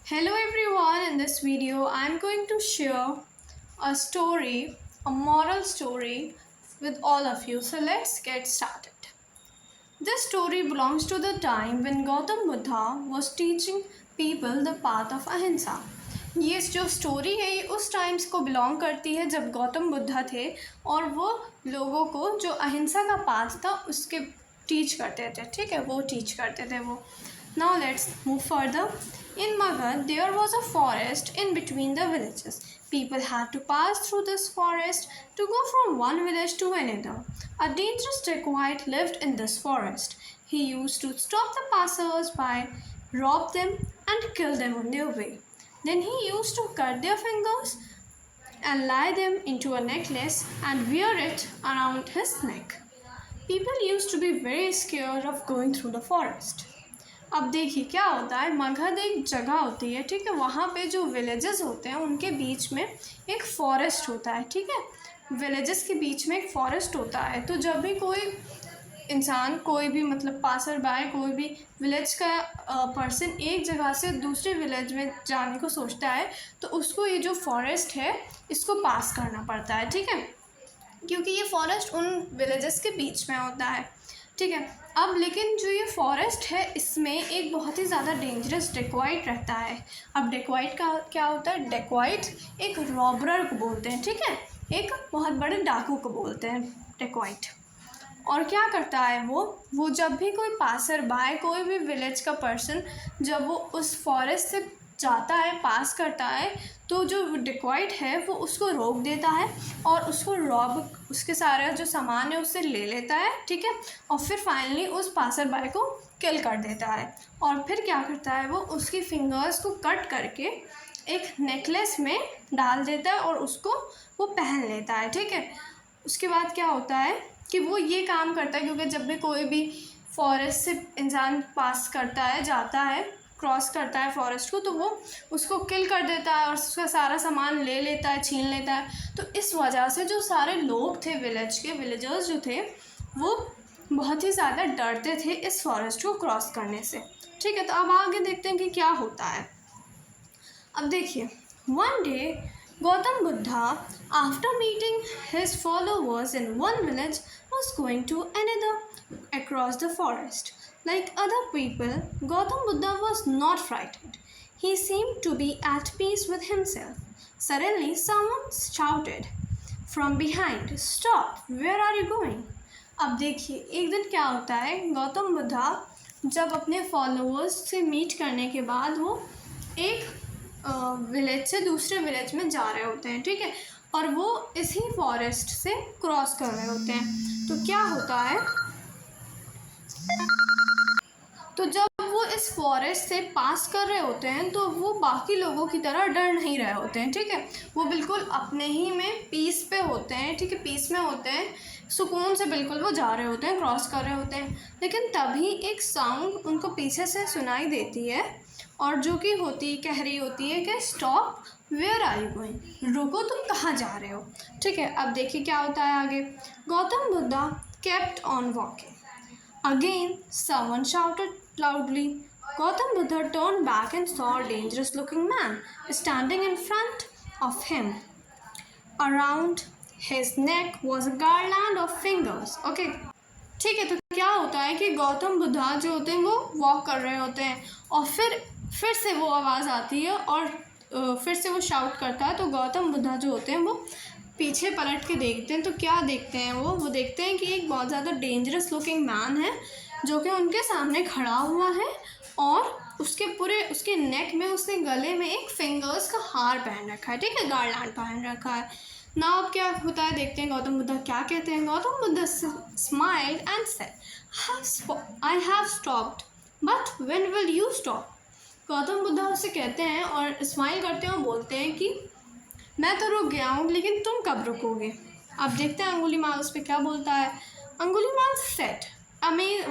Hello everyone, in this video I am going to share a story, a moral story with all of you. So let's get started. This story belongs to the time when Gautam Buddha was teaching people the path of ahimsa. ये जो story है ये उस times को belong करती है जब गौतम बुद्धा थे और वो लोगों को जो अहिंसा का पाथ था उसके टीच करते थे. ठीक है, वो टीच करते थे वो. Now let's move further. In Magad, there was a forest in between the villages. People had to pass through this forest to go from one village to another. A dangerous dacoit lived in this forest. He used to stop the passers-by, rob them, and kill them on their way. Then he used to cut their fingers and tie them into a necklace and wear it around his neck. People used to be very scared of going through the forest. अब देखिए क्या होता है. मगध एक जगह होती है, ठीक है. वहाँ पे जो विलेजेस होते हैं उनके बीच में एक फॉरेस्ट होता है. ठीक है, विलेजेस के बीच में एक फॉरेस्ट होता है. तो जब भी कोई इंसान, कोई भी मतलब पासर बाय, कोई भी विलेज का पर्सन एक जगह से दूसरे विलेज में जाने को सोचता है तो उसको ये जो फॉरेस्ट है इसको पास करना पड़ता है. ठीक है, क्योंकि ये फॉरेस्ट उन विलेजेस के बीच में होता है. ठीक है, अब लेकिन जो ये फॉरेस्ट है इसमें एक बहुत ही ज़्यादा डेंजरस डेकॉइट रहता है. अब डेकॉइट का क्या होता है? डेकॉइट एक रॉबरर को बोलते हैं. ठीक है, एक बहुत बड़े डाकू को बोलते हैं डेकॉइट. और क्या करता है वो जब भी कोई पासर बाय, कोई भी विलेज का पर्सन जब वो उस फॉरेस्ट से जाता है, पास करता है, तो जो डिक्वाइट है वो उसको रोक देता है और उसको रॉब, उसके सारा जो सामान है उससे ले लेता है. ठीक है, और फिर फाइनली उस पासर बाय को किल कर देता है. और फिर क्या करता है वो उसकी फिंगर्स को कट करके एक नेकलेस में डाल देता है और उसको वो पहन लेता है. ठीक है, उसके बाद क्या होता है कि वो ये काम करता है क्योंकि जब भी कोई भी फॉरेस्ट से इंसान पास करता है, जाता है, क्रॉस करता है फॉरेस्ट को, तो वो उसको किल कर देता है और उसका सारा सामान ले लेता है, छीन लेता है. तो इस वजह से जो सारे लोग थे विलेज के, विलेजर्स जो थे वो बहुत ही ज़्यादा डरते थे इस फॉरेस्ट को क्रॉस करने से. ठीक है, तो अब आगे देखते हैं कि क्या होता है. अब देखिए, one day Gautam Buddha after meeting his followers in one village was going to another across the forest. Like other people, Gautam Buddha was not frightened. He seemed to be at peace with himself. Suddenly, someone shouted from behind, "Stop! Where are you going?" अब देखिए, एक दिन क्या होता है, गौतम बुद्धा जब अपने followers से मीट करने के बाद वो एक विलेज से दूसरे विलेज में जा रहे होते हैं. ठीक है, और वो इसी फॉरेस्ट से क्रॉस कर रहे होते हैं. तो क्या होता है, तो जब वो इस फॉरेस्ट से पास कर रहे होते हैं तो वो बाकी लोगों की तरह डर नहीं रहे होते हैं. ठीक है, वो बिल्कुल अपने ही में पीस पे होते हैं. ठीक है, पीस में होते हैं, सुकून से बिल्कुल वो जा रहे होते हैं, क्रॉस कर रहे होते हैं. लेकिन तभी एक साउंड उनको पीछे से सुनाई देती है और जो कि कह रही होती है कि stop, where are you going? रुको, तुम कहाँ जा रहे हो? ठीक है, अब देखिए क्या होता है आगे. Gautam Buddha kept on walking. Again, someone shouted loudly. Gautam Buddha turned back and saw a dangerous-looking man standing in front of him. Around his neck was a garland of fingers. Okay. ठीक है, तो क्या होता है कि गौतम बुद्धा जो होते हैं वो वॉक कर रहे होते हैं और फिर से वो आवाज़ आती है और फिर से वो शाउट करता है. तो गौतम बुद्धा जो होते हैं वो पीछे पलट के देखते हैं. तो क्या देखते हैं वो देखते हैं कि एक बहुत ज़्यादा डेंजरस लुकिंग मैन है जो कि उनके सामने खड़ा हुआ है और उसके नेक में, उसके गले में एक फिंगर्स का हार पहन रखा है. ठीक है, गारलैंड पहन रखा है. ना अब क्या होता है देखते हैं गौतम बुद्धा क्या कहते हैं. Gautam Buddha smiled and said, I have stopped, but when will you stop? Gautam Buddha उससे कहते हैं और स्माइल करते हैं और बोलते हैं कि मैं तो रुक गया हूँ, लेकिन तुम कब रुकोगे? अब देखते हैं अंगुलीमाल उस पर क्या बोलता है. Angulimal said,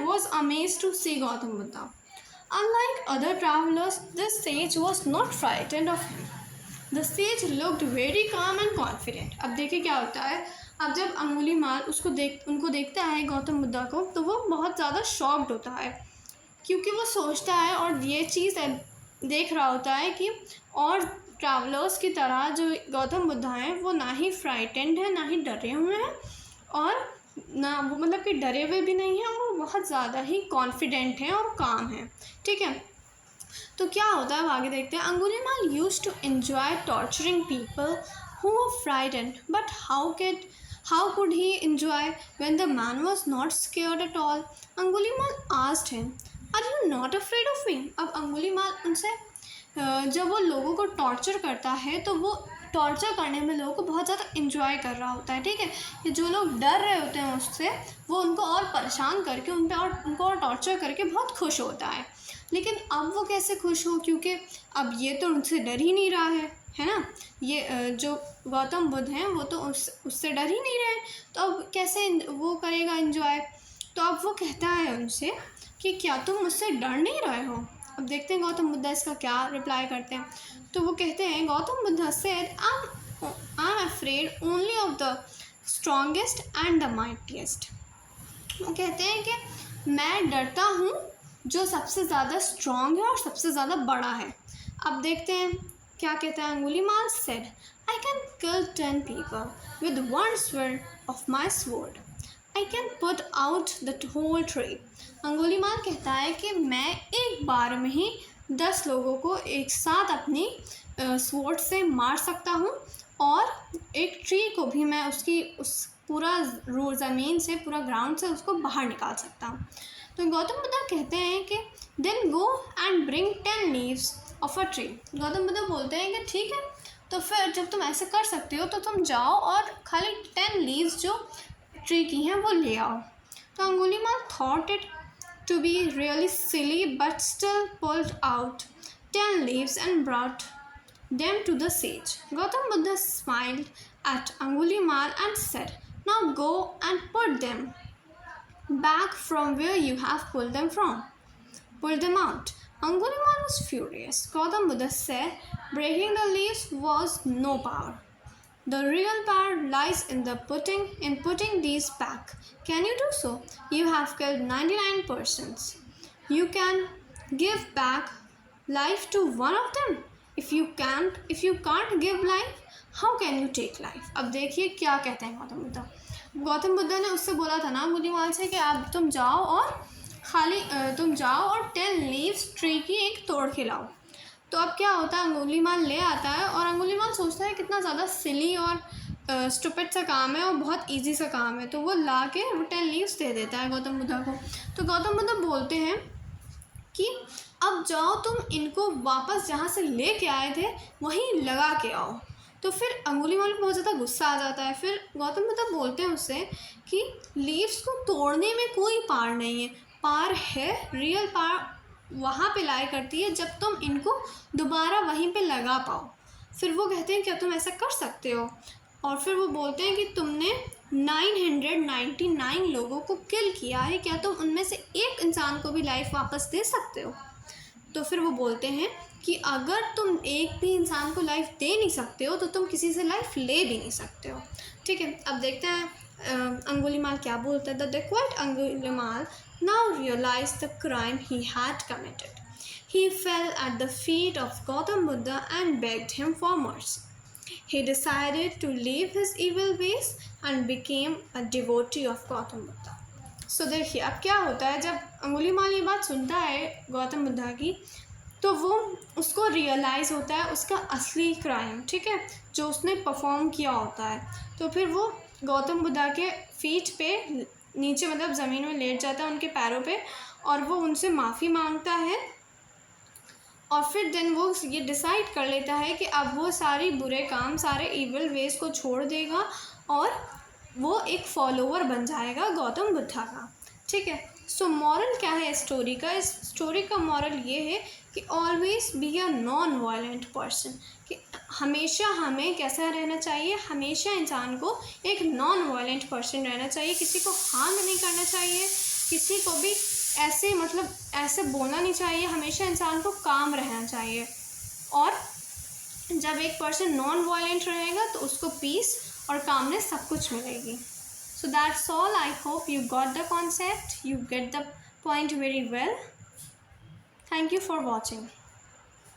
was amazed to see Gautam Buddha. Unlike other travelers, this sage was not frightened of him. The sage looked very calm and confident. अब देखिए क्या होता है. अब जब अंगुलीमाल उनको देखता है गौतम बुद्धा को, तो वो बहुत ज़्यादा शॉक्ड होता है क्योंकि वो सोचता है, और ये चीज़ देख रहा होता है कि और ट्रैवलर्स की तरह जो गौतम बुद्धा हैं वो ना ही फ्राइटेंड है, ना ही डरे हुए हैं, और ना वो मतलब कि डरे हुए भी नहीं हैं, वो बहुत ज़्यादा ही कॉन्फिडेंट हैं और काम हैं। ठीक है, तो क्या होता है अब आगे देखते हैं। Angulimala used to enjoy torturing people who were frightened, but how could he enjoy when the man was not scared at all? Angulimal asked him, "Are you not afraid of me?" अब अंगुलीमाल उनसे जब वो लोगों को टॉर्चर करता है तो वो टॉर्चर करने में लोगों को बहुत ज़्यादा इंजॉय कर रहा होता है। ठीक है, कि जो लोग डर रहे होते हैं उससे, वो उनको और परेशान करके उनको और टॉर्चर करके बहुत खुश होता है। लेकिन अब वो कैसे खुश हो, क्योंकि अब ये तो उनसे डर ही नहीं रहा है ना। ये जो गौतम बुद्ध हैं वो तो उससे डर ही नहीं रहे, तो अब कैसे वो करेगा एंजॉय। तो अब वो कहता है उनसे कि क्या तुम मुझसे डर नहीं रहे हो। अब देखते हैं गौतम बुद्ध इसका क्या रिप्लाई करते हैं। तो वो कहते हैं, Gautam Buddha said, I am afraid only of the strongest and the mightiest. वो कहते हैं कि मैं डरता हूँ जो सबसे ज़्यादा स्ट्रॉन्ग है और सबसे ज़्यादा बड़ा है। अब देखते हैं क्या कहता है। Angulimal said, I can kill 10 people with one sword of my sword. I can put out the whole tree. Angulimal कहता है कि मैं एक बार में ही 10 लोगों को एक साथ अपनी स्वॉर्ड से मार सकता हूँ, और एक ट्री को भी मैं उस पूरा ज़मीन से, पूरा ग्राउंड से उसको बाहर निकाल सकता हूँ। तो गौतम बुद्ध कहते हैं कि then go and bring 10 leaves of a tree. Gautam Buddha बोलते हैं कि ठीक है, तो फिर जब तुम ऐसे कर सकते हो तो तुम जाओ और खाली 10 leaves जो ट्री की हैं वो ले आओ। तो Angulimala thought it to be really silly but still pulled out 10 leaves and brought them to the sage. Gautam Buddha smiled at Angulimal and said, now go and put them back from where you have pulled them from. Pull them out. Angulimal was furious. Gautam Buddha said, breaking the leaves was no power. The real power lies in putting these back. Can you do so? You have killed 99 persons. You can give back life to one of them. If you can't give life, how can you take life? अब देखिए क्या कहते हैं गौतम बुद्ध। गौतम बुद्ध ने उससे बोला था ना अंगुलीमाल से कि अब तुम जाओ और तुम जाओ और 10 leaves ट्री की एक तोड़ के लाओ। तो अब क्या होता है, अंगुलीमाल ले आता है और अंगुलीमाल सोचता है कितना ज़्यादा सिली और स्टूपिड सा काम है और बहुत इजी सा काम है, तो वो ला के वो 10 leaves दे देता है गौतम बुद्ध को। तो गौतम बुद्ध बोलते हैं कि अब जाओ तुम इनको वापस जहाँ से लेके आए थे वहीं लगा के आओ। तो फिर अंगुलीमाल को बहुत ज़्यादा गुस्सा आ जाता है। फिर गौतम बुद्ध बोलते हैं उससे कि लीव्स को तोड़ने में कोई पार नहीं है, पार है, रियल पार वहाँ पे लाई करती है जब तुम इनको दोबारा वहीं पे लगा पाओ। फिर वो कहते हैं क्या तुम ऐसा कर सकते हो? और फिर वो बोलते हैं कि तुमने 999 लोगों को किल किया है, क्या तुम उनमें से एक इंसान को भी लाइफ वापस दे सकते हो? तो फिर वो बोलते हैं कि अगर तुम एक भी इंसान को लाइफ दे नहीं सकते हो तो तुम किसी से लाइफ ले भी नहीं सकते हो। ठीक है, अब देखते हैं अंगुलीमाल क्या बोलता है। The dacoit Angulimala now realized the crime he had committed. He fell at the feet of Gautam Buddha and begged him for mercy. He decided to leave his evil ways and became a devotee of Gautam Buddha. So देखिए अब क्या होता है, जब अंगुलीमाल ये बात सुनता है गौतम बुद्धा की तो वो उसको रियलाइज़ होता है उसका असली क्राइम, ठीक है, जो उसने परफॉर्म किया होता है। तो फिर वो गौतम बुद्धा के फीट पे नीचे मतलब ज़मीन में लेट जाता है उनके पैरों पे, और वो उनसे माफ़ी मांगता है। और फिर देन वो ये डिसाइड कर लेता है कि अब वो सारी बुरे काम, सारे इविल वेज को छोड़ देगा और वो एक फॉलोअर बन जाएगा गौतम बुद्धा का। ठीक है, सो मॉरल क्या है इस स्टोरी का? इस स्टोरी का मॉरल ये है कि always be a non violent person, कि हमेशा हमें कैसा रहना चाहिए, हमेशा इंसान को एक नॉन वायलेंट पर्सन रहना चाहिए, किसी को हार्म नहीं करना चाहिए, किसी को भी ऐसे मतलब ऐसे बोलना नहीं चाहिए, हमेशा इंसान को काम रहना चाहिए। और जब एक पर्सन नॉन वायलेंट रहेगा तो उसको पीस और कामनेस सब कुछ मिलेगी। So that's all. I hope you got the concept, you get the point very well. Thank you for watching.